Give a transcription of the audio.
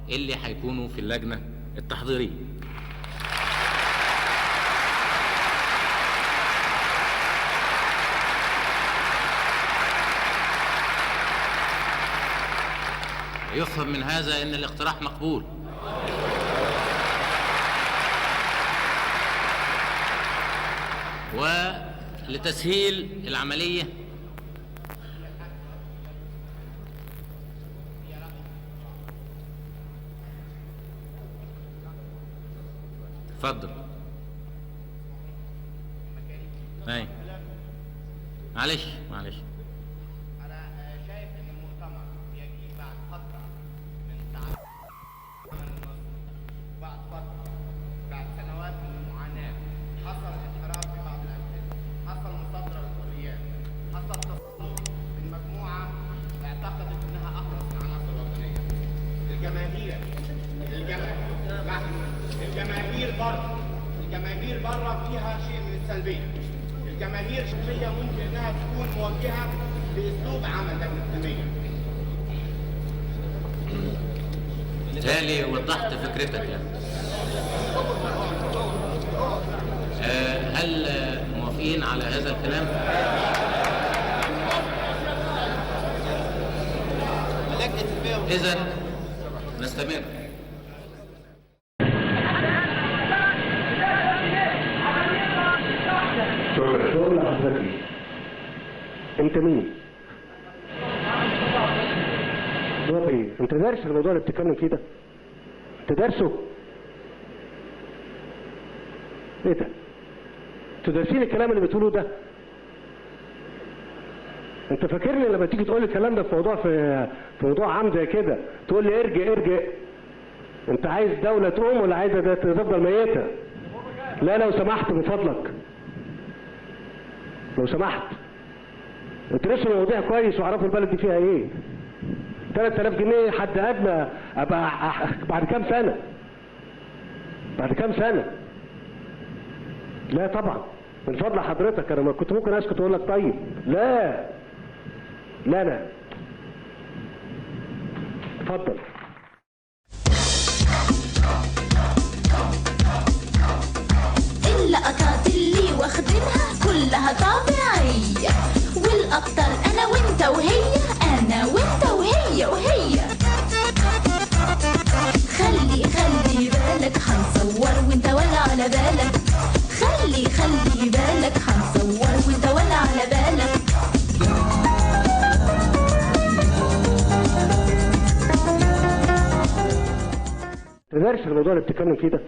اللي هيكونوا في اللجنة التحضيرية. يفهم من هذا ان الاقتراح مقبول. ولتسهيل العملية اتفضل. اي معلش انا شايف ان المؤتمر يجي بعد فتره من ساعات بعد فتره بعد سنوات من المعاناه، حصل انحراف في بعض الامثله، حصل مصادره للحريات، حصل تصنف من مجموعه اعتقدت انها اخلص من عناصر الوطنيه. الجماهير بره فيها شيء من السلبيه. الجماهير شخصيه ممكن انها تكون موجهه باسلوب عمل لجنه التنميه. بالتالي وضحت فكرتك يعني. هل موافقين على هذا الكلام؟ إذن نستمر. شغل حضرتك ايه؟ انت مين؟ جواب ايه؟ انت دارس الموضوع اللي بتتكلم فيه ده؟ انت دارسه؟ ايه ده؟ انتوا دارسين الكلام اللي بتقولوه ده؟ انت فاكرني لما تيجي تقول لي الكلام ده في موضوع عام زي كده تقول لي ارجع؟ انت عايز دولة تقوم ولا عايزة تفضل ميتة؟ لا لو سمحت من فضلك، لو سمحت ادرسوا المواضيع كويس واعرفوا البلد دي فيها ايه. 3000 جنيه حد ادنى ابقى بعد كام سنة؟ بعد كام سنة؟ لا طبعا من فضل حضرتك، انا ما كنت ممكن اسكت واقول لك طيب. لا اتفضل. اللقطات اللي واخدينها كلها طبيعية، والاكتر انا وانت وهي، انا وانت وهي خلي بالك هنصور وانت ولا على بالك، خلي بالك هنصور وانت ولا على بالك. تدارس الموضوع اللي بتتكلم فيه ده؟